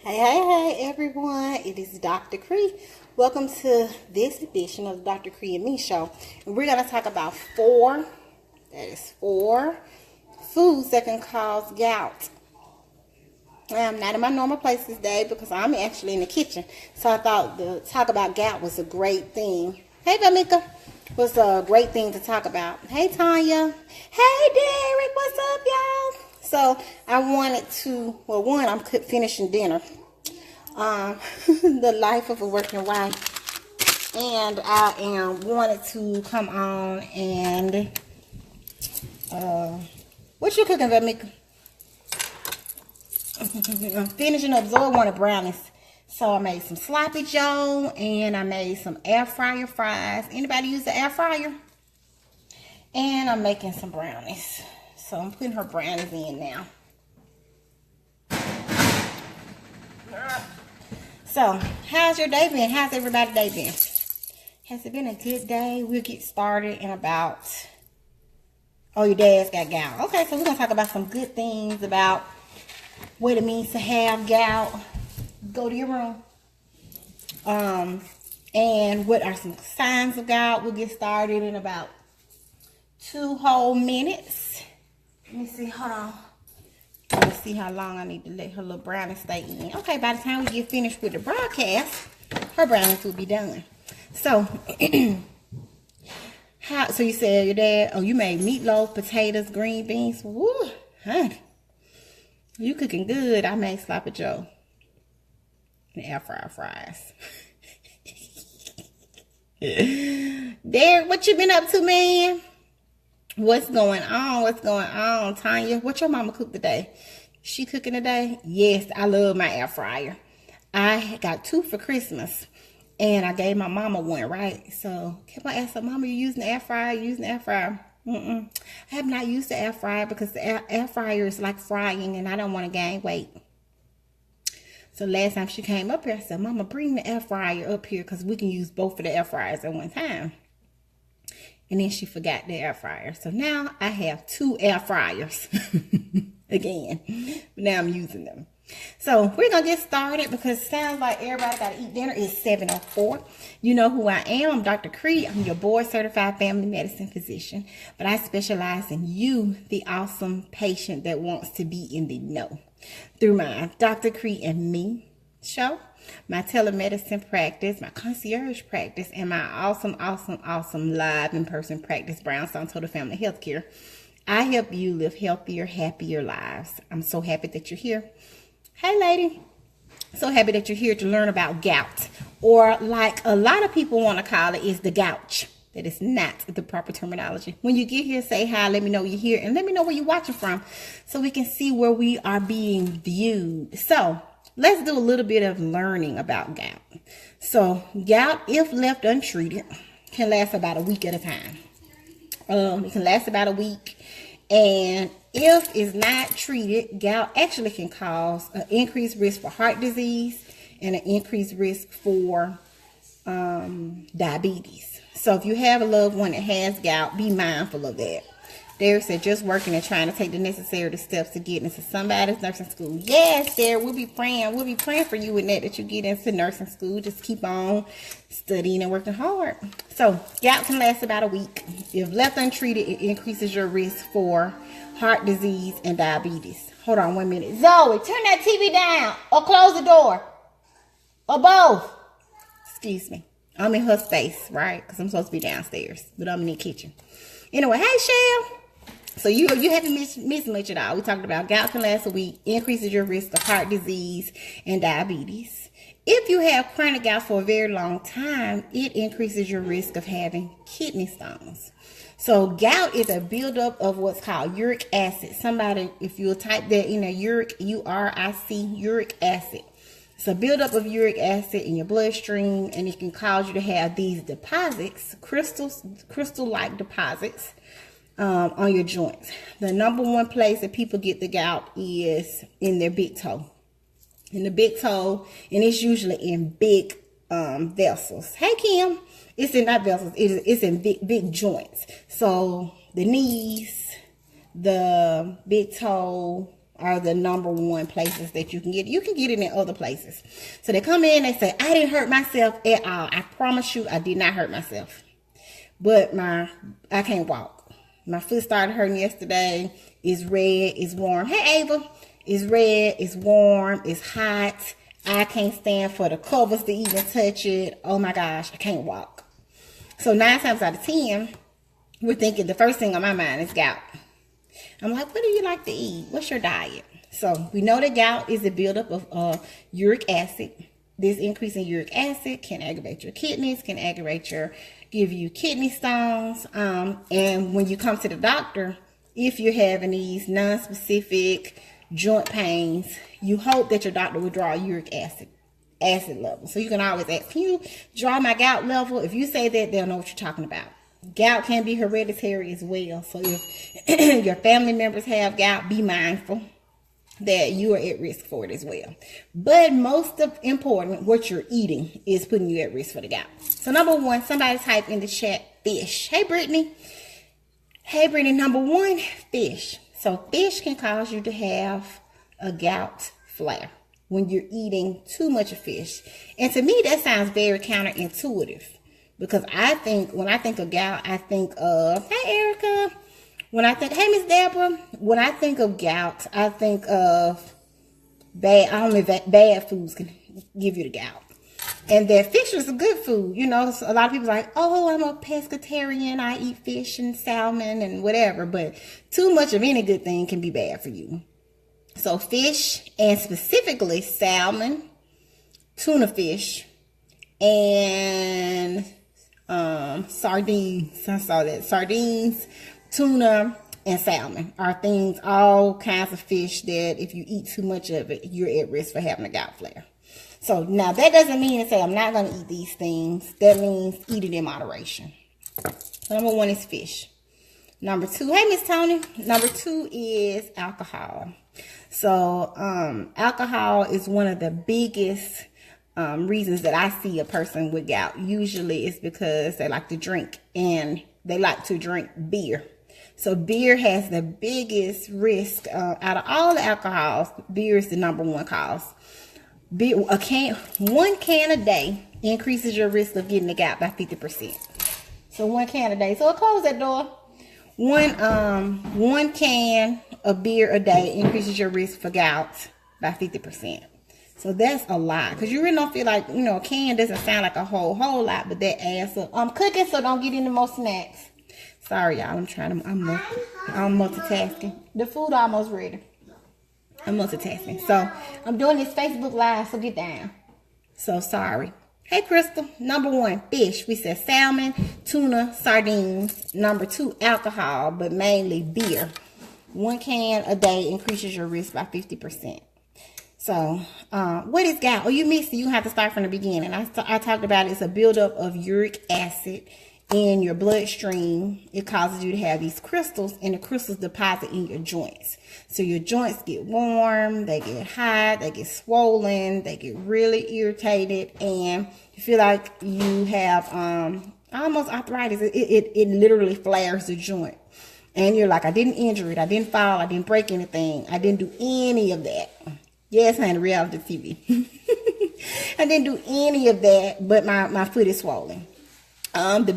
Hey everyone, it is Dr. Kre. Welcome to this edition of the Dr. Kre Me show. And we're going to talk about four foods that can cause gout. I'm not in my normal place today because I'm actually in the kitchen. So I thought the talk about gout was a great thing. Hey Vamika, was a great thing to talk about. Hey Tanya. Hey Derek, what's up y'all? So I wanted to, I'm finishing dinner. The life of a working wife. And I wanted to come on and, what you cooking, Vamika? I'm finishing up Zoe wanted brownies. So I made some sloppy joe and I made some air fryer fries. Anybody use the air fryer? And I'm making some brownies. So I'm putting her brownies in now. So, how's your day been? How's everybody's day been? Has it been a good day? We'll get started in about... Oh, your dad's got gout. Okay, so we're going to talk about some good things about what it means to have gout. Go to your room. And what are some signs of gout? We'll get started in about 2 whole minutes. Let me see. Hold on. Let's see how long I need to let her little brownie stay in. Okay, by the time we get finished with the broadcast, her brownies will be done. So, so you said your dad, you made meatloaf, potatoes, green beans. Woo, honey. You cooking good. I made sloppy joe and air fryer fries. Derek, what you been up to, man? What's going on? What's going on, Tanya? What your mama cooked today? She cooking today? Yes, I love my air fryer. I got 2 for Christmas, and I gave my mama 1, right? So, kept on asking, Mama, you using the air fryer? You using the air fryer? I have not used the air fryer because the air fryer is like frying, and I don't want to gain weight. So, last time she came up here, I said, Mama, bring the air fryer up here because we can use both of the air fryers at one time. And then she forgot the air fryer. So now I have 2 air fryers again. But now I'm using them. So we're going to get started because it sounds like everybody got to eat dinner. It's 7:04. You know who I am. I'm Dr. Kre. I'm your board certified family medicine physician. But I specialize in you, the awesome patient that wants to be in the know. Through my Dr. Kre and Me show, my telemedicine practice, my concierge practice, and my awesome live in-person practice, Brownstone Total Family Healthcare. I help you live healthier, happier lives. I'm so happy that you're here. Hey, lady. So happy that you're here to learn about gout, or like a lot of people want to call it, is the gouch. That is not the proper terminology. When you get here, say hi, let me know you're here, and let me know where you're watching from so we can see where we are being viewed. So, let's do a little bit of learning about gout. So, gout, if left untreated, can last about a week at a time. It can last about a week. And if it's not treated, gout actually can cause an increased risk for heart disease and an increased risk for diabetes. So, if you have a loved one that has gout, be mindful of that. Derek said, just working and trying to take the necessary steps to get into somebody's nursing school. Yes, Derek, we'll be praying. We'll be praying for you with that you get into nursing school. Just keep on studying and working hard. So, gout can last about a week. If left untreated, it increases your risk for heart disease and diabetes. Hold on 1 minute. Zoe, turn that TV down or close the door or both. Excuse me. I'm in her space, right? Because I'm supposed to be downstairs, but I'm in the kitchen. Anyway, hey, Shell. So you haven't missed much at all. We talked about gout can last a week, increases your risk of heart disease and diabetes. If you have chronic gout for a very long time, it increases your risk of having kidney stones. So gout is a buildup of what's called uric acid. Somebody, if you'll type that in, uric, U-R-I-C, uric acid. It's a buildup of uric acid in your bloodstream, and it can cause you to have these deposits, crystal-like deposits, on your joints. The number 1 place that people get the gout is in their big toe. In the big toe, and it's usually in big vessels. Hey, Kim. It's in not vessels. It's in big joints. So the knees, the big toe, are the #1 places that you can get it. You can get it in other places. So they come in, they say, I didn't hurt myself at all. I promise you, I did not hurt myself. But I can't walk. My foot started hurting yesterday. It's red, it's warm. Hey, Ava. It's red, it's warm, it's hot. I can't stand for the covers to even touch it. Oh my gosh, I can't walk. So 9 times out of 10, we're thinking the first thing on my mind is gout. I'm like, what do you like to eat? What's your diet? So we know that gout is a buildup of uric acid. This increase in uric acid can aggravate your kidneys, can give you kidney stones. And when you come to the doctor, if you're having these non-specific joint pains, you hope that your doctor will draw uric acid level. So you can always ask, can you draw my gout level? If you say that, they'll know what you're talking about. Gout can be hereditary as well. So if your family members have gout, be mindful that you are at risk for it as well. But most important, what you're eating is putting you at risk for the gout. So #1, somebody type in the chat, fish. Hey, Brittany. Hey, Brittany, #1, fish. So fish can cause you to have a gout flare when you're eating too much of fish. And to me, that sounds very counterintuitive, because when I think of gout, I think of, hey, Erica. Hey, Miss Deborah. When I think of gout, I think of bad foods can give you the gout. And that fish is a good food. You know, so a lot of people are like, oh, I'm a pescatarian. I eat fish and salmon and whatever. But too much of any good thing can be bad for you. So fish, and specifically salmon, tuna fish, and sardines. I saw that. Sardines, tuna, and salmon are all kinds of fish that if you eat too much of it, you're at risk for having a gout flare. So now that doesn't mean to say I'm not going to eat these things. That means eat it in moderation. So #1 is fish. #2, hey, Miss Tony. #2 is alcohol. So alcohol is one of the biggest reasons that I see a person with gout. Usually it's because they like to drink, and they like to drink beer. So beer has the biggest risk out of all the alcohols. Beer is the #1 cause. One can a day increases your risk of getting the gout by 50%. So 1 can a day. So I'll close that door. One can of beer a day increases your risk for gout by 50%. So that's a lot, because you really don't feel like, a can doesn't sound like a whole lot, but that adds up. I'm cooking, so don't get any more snacks. Sorry, y'all. I'm multitasking. The food almost ready. I'm multitasking. So I'm doing this Facebook Live, so get down. So sorry. Hey, Crystal. #1, fish. We said salmon, tuna, sardines. #2, alcohol, but mainly beer. 1 can a day increases your risk by 50%. So what is gout? Oh, you missed it. You have to start from the beginning. I talked about it. It's a buildup of uric acid in your bloodstream. It causes you to have these crystals, and the crystals deposit in your joints. So your joints get warm, they get hot, they get swollen, they get really irritated, and you feel like you have almost arthritis. It literally flares the joint. And you're like, I didn't injure it, I didn't fall, I didn't break anything, I didn't do any of that. Yes, honey, reality TV. I didn't do any of that, but my foot is swollen. The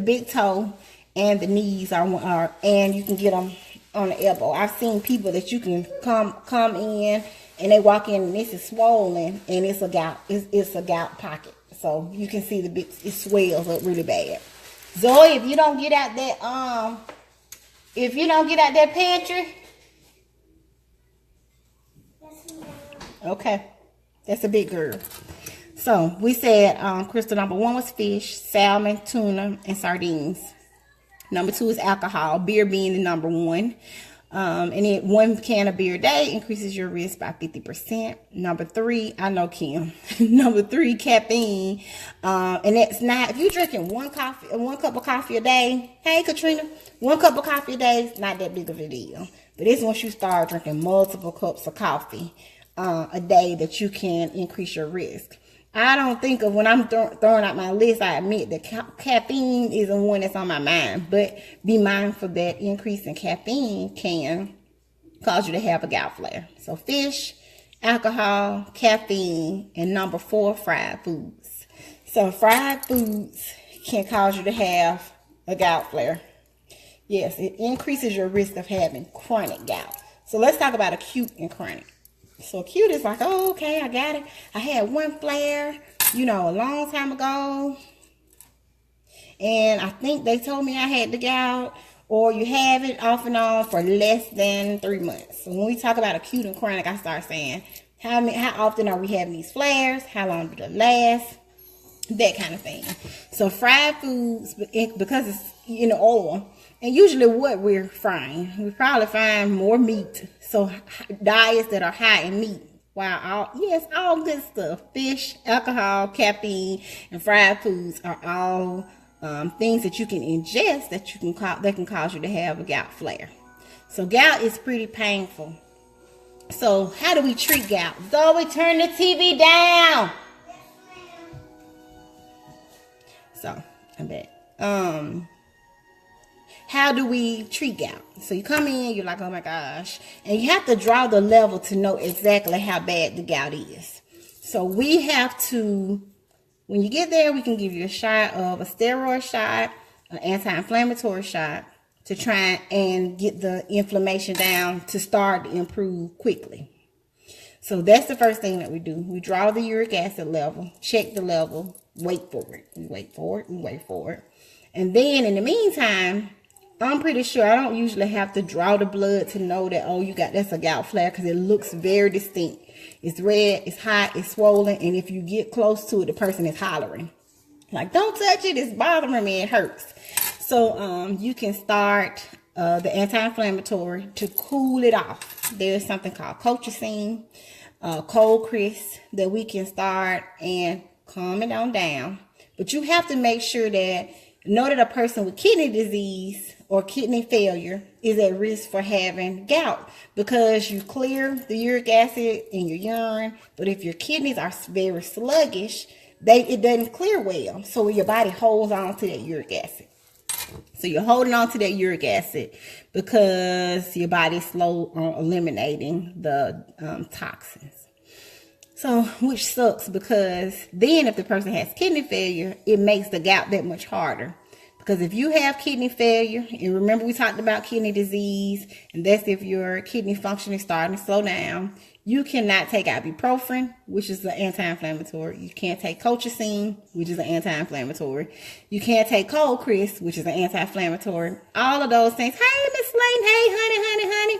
big toe and the knees are and you can get them on the elbow. I've seen people that you can come in and they walk in and this is swollen, and it's a gout pocket. So you can see it swells up really bad. Zoe, if you don't get out that pantry, okay, that's a big girl. So we said crystal #1 was fish, salmon, tuna, and sardines. #2 is alcohol, beer being the #1. And then 1 can of beer a day increases your risk by 50%. #3, I know Kim. #3, caffeine. And that's not, if you're drinking 1 cup of coffee a day, hey Katrina, 1 cup of coffee a day is not that big of a deal. But it's once you start drinking multiple cups of coffee a day that you can increase your risk. I don't think of, when I'm throwing out my list, I admit that caffeine is the one that's on my mind. But be mindful that increase in caffeine can cause you to have a gout flare. So fish, alcohol, caffeine, and number 4, fried foods. So fried foods can cause you to have a gout flare. Yes, it increases your risk of having chronic gout. So let's talk about acute and chronic. So acute is like, oh, okay, I got it. I had one flare, you know, a long time ago. And I think they told me I had the gout. Or you have it off and on for less than 3 months. So when we talk about acute and chronic, I start saying, how often are we having these flares? How long do they last? That kind of thing. So fried foods, because it's in the oil, and usually what we're frying, we probably find more meat. So diets that are high in meat. Wow, all good stuff. Fish, alcohol, caffeine, and fried foods are all things that you can ingest that can cause you to have a gout flare. So gout is pretty painful. So how do we treat gout? Zoe, turn the TV down. So I'm back. How do we treat gout? So you come in, you're like, oh my gosh, and you have to draw the level to know exactly how bad the gout is. So we have to, when you get there, we can give you a shot of a steroid shot, an anti-inflammatory shot to try and get the inflammation down to start to improve quickly. So that's the first thing that we do. We draw the uric acid level, check the level, wait for it. We wait for it. And then in the meantime, I'm pretty sure I don't usually have to draw the blood to know that, oh, that's a gout flare, because it looks very distinct. It's red, it's hot, it's swollen, and if you get close to it, the person is hollering. Like, don't touch it, it's bothering me, it hurts. So you can start the anti-inflammatory to cool it off. There's something called colchicine, cold crisp that we can start and calm it on down. But you have to make sure that, know that a person with kidney disease or kidney failure is at risk for having gout, because you clear the uric acid in your urine, but if your kidneys are very sluggish, it doesn't clear well. So your body holds on to that uric acid. So you're holding on to that uric acid because your body is slow on eliminating the toxins. So, which sucks, because then if the person has kidney failure, it makes the gout that much harder. Because if you have kidney failure, and remember we talked about kidney disease, and that's if your kidney function is starting to slow down, you cannot take ibuprofen, which is an anti-inflammatory. You can't take colchicine, which is an anti-inflammatory. You can't take cold crisp, which is an anti-inflammatory. All of those things. Hey, Miss Lane. Hey,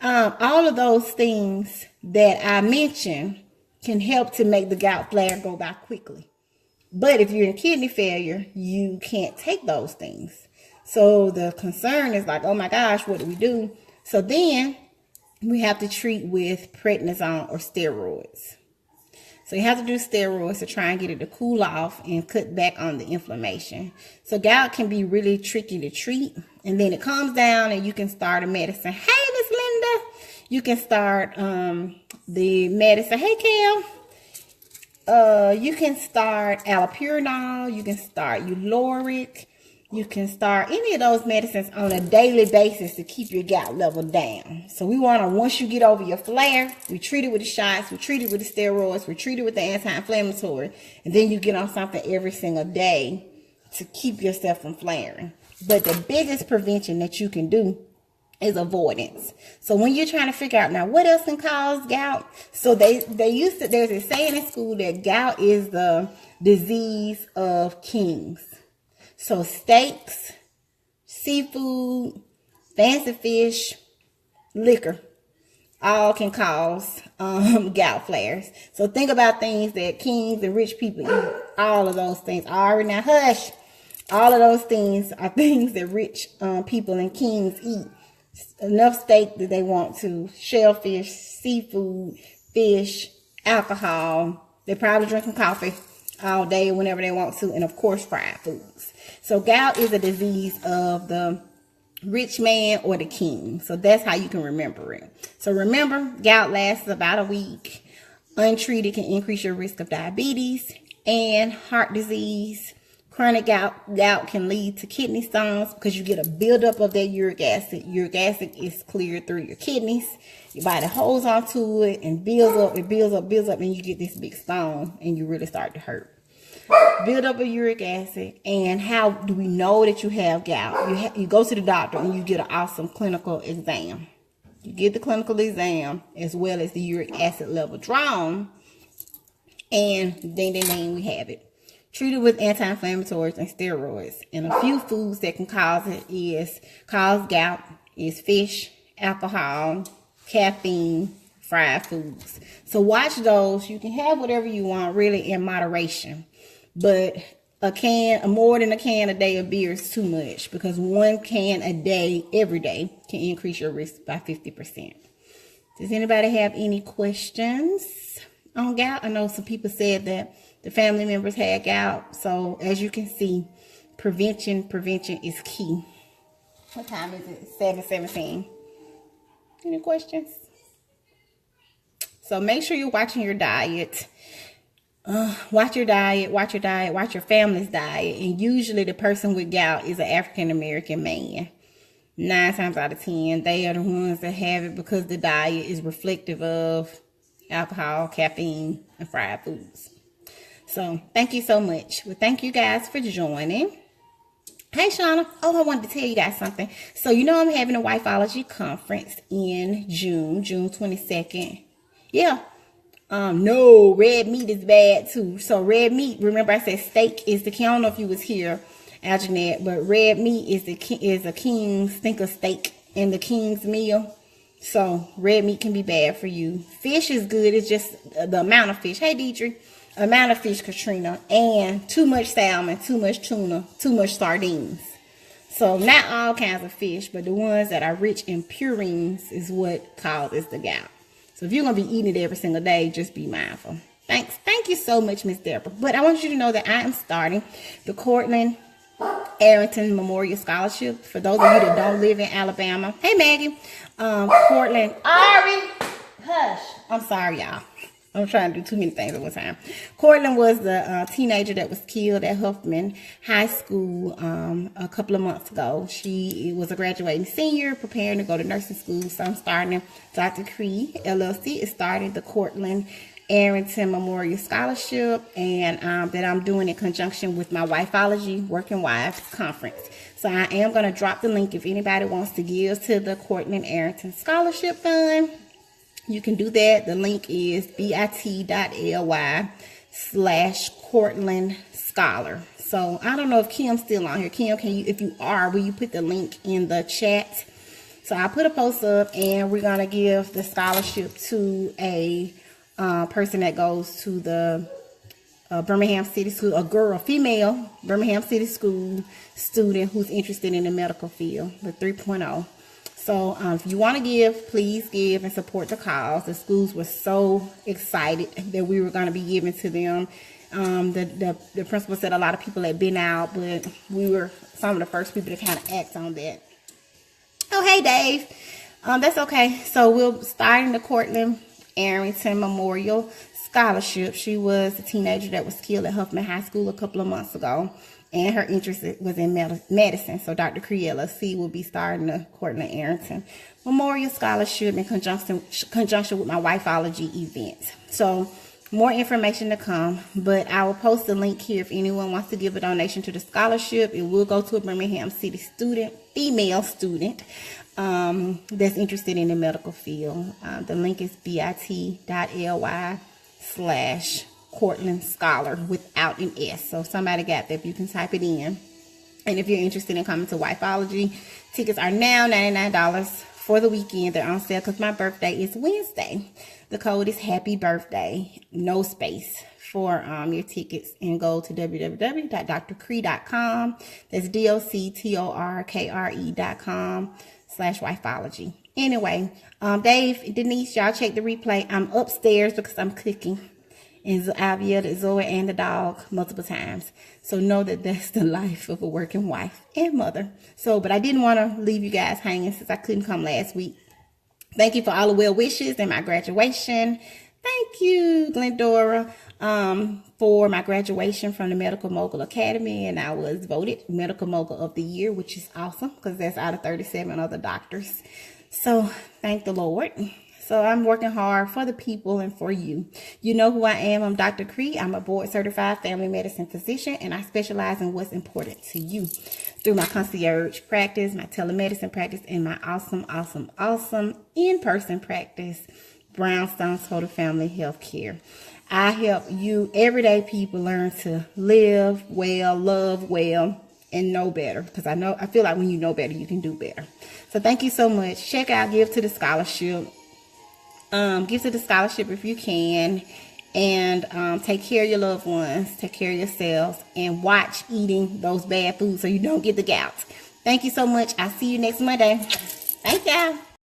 honey. All of those things that I mentioned can help to make the gout flare go by quickly. But if you're in kidney failure, you can't take those things. So the concern is like, oh my gosh, what do we do? So then we have to treat with prednisone or steroids. So you have to do steroids to try and get it to cool off and cut back on the inflammation. So gout can be really tricky to treat. And then it calms down and you can start a medicine. Hey, Miss Linda. You can start the medicine. Hey, Kel. You can start allopurinol. You can start Uloric. You can start any of those medicines on a daily basis to keep your gout level down. So we want to, once you get over your flare, we treat it with the shots, we treat it with the steroids, we treat it with the anti-inflammatory, and then you get on something every single day to keep yourself from flaring. But the biggest prevention that you can do is avoidance. So when you're trying to figure out now what else can cause gout, so there's a saying in school that gout is the disease of kings. So steaks, seafood, fancy fish, liquor, all can cause gout flares. So think about things that kings and rich people eat. All of those things. Alright, now hush. All of those things are things that rich people and kings eat. Enough steak that they want to. Shellfish, seafood, fish, alcohol. They're probably drinking coffee all day whenever they want to. And of course, fried foods. So gout is a disease of the rich man or the king. So that's how you can remember it. So remember, gout lasts about a week. Untreated can increase your risk of diabetes and heart disease, Chronic gout can lead to kidney stones because you get a buildup of that uric acid. Uric acid is cleared through your kidneys. Your body holds onto it and builds up. It builds up, and you get this big stone, and you really start to hurt. Build up of uric acid. And how do we know that you have gout? You go to the doctor and you get an awesome clinical exam. You get the clinical exam as well as the uric acid level drawn, and then we have it. Treated with anti-inflammatories and steroids. And a few foods that can cause gout is fish, alcohol, caffeine, fried foods. So watch those. You can have whatever you want, really, in moderation. But more than a can a day of beer is too much, because 1 can a day, every day, can increase your risk by 50%. Does anybody have any questions on gout? I know some people said that the family members had gout. So as you can see, prevention is key. What time is it? 7:17. Any questions? So make sure you're watching your diet. Watch your diet, watch your family's diet. And usually the person with gout is an African-American man. 9 times out of 10, they are the ones that have it because the diet is reflective of alcohol, caffeine, and fried foods. So thank you so much. Well, thank you guys for joining. Hey, Shauna. Oh, I wanted to tell you guys something. So, you know, I'm having a Wifeology conference in June 22nd. Yeah. No, red meat is bad too. So red meat, remember I said steak is the king. I don't know if you was here, Alginette, but red meat is a king's, think of steak in the king's meal. So red meat can be bad for you. Fish is good. It's just the amount of fish. Hey, Deidre. Amount of fish, Katrina. And too much salmon, too much tuna, too much sardines. So not all kinds of fish, but the ones that are rich in purines is what causes the gout. So if you're going to be eating it every single day, just be mindful. Thanks. Thank you so much, Miss Deborah. But I want you to know that I am starting the Cortland Arrington Memorial Scholarship. For those of you that don't live in Alabama. Hey, Maggie. Cortland. Ari. Hush. I'm sorry, y'all. I'm trying to do too many things at one time. Cortland was the teenager that was killed at Huffman High School a couple of months ago. She was a graduating senior, preparing to go to nursing school. So I'm starting, Dr. Kre LLC is starting the Cortland Arrington Memorial Scholarship, and that I'm doing in conjunction with my Wifeology Working Wives Conference. So I am going to drop the link if anybody wants to give to the Cortland Arrington Scholarship Fund. You can do that. The link is bit.ly/Cortland Scholar. So I don't know if Kim's still on here. Kim, can you, if you are, will you put the link in the chat? So I put a post up, and we're going to give the scholarship to a person that goes to the Birmingham City School, a female Birmingham City School student who's interested in the medical field, the 3.0. So if you want to give, please give and support the cause. The schools were so excited that we were going to be giving to them. The principal said a lot of people had been out, but we were some of the first people to kind of act on that. Oh, hey, Dave. That's okay. So we're starting the Cortland Arrington Memorial Scholarship. She was a teenager that was killed at Huffman High School a couple of months ago. And her interest was in medicine. So Dr. Kre LLC will be starting the Cortland Arrington Memorial Scholarship in conjunction with my Wifeology events. So more information to come. But I will post the link here if anyone wants to give a donation to the scholarship. It will go to a Birmingham City student, female student, that's interested in the medical field. The link is bit.ly/Cortland Scholar without an S. So if somebody got that, if you can type it in. And if you're interested in coming to Wifeology, tickets are now $99 for the weekend. They're on sale because my birthday is Wednesday. The code is Happy Birthday, no space, for your tickets, and go to www.drkre.com. That's DOCTORKRE.com/Wifeology. Anyway, Dave, Denise, y'all check the replay. I'm upstairs because I'm cooking. And I've yelled at Zoe and the dog multiple times. So know that that's the life of a working wife and mother. So, but I didn't want to leave you guys hanging since I couldn't come last week. Thank you for all the well wishes and my graduation. Thank you, Glendora. for my graduation from the Medical Mogul Academy, and I was voted Medical Mogul of the Year, which is awesome because that's out of 37 other doctors. So thank the Lord. So I'm working hard for the people and for you. You know who I am. I'm Dr. Kre. I'm a board certified family medicine physician, and I specialize in what's important to you through my concierge practice, my telemedicine practice, and my awesome in-person practice, Brownstone Total Family Healthcare. I help you, everyday people, learn to live well, love well, and know better. Because I feel like when you know better, you can do better. So thank you so much. Check out Give to the Scholarship. Give to the scholarship if you can, and take care of your loved ones, take care of yourselves, and watch eating those bad foods so you don't get the gout. Thank you so much. I'll see you next Monday. Thank y'all.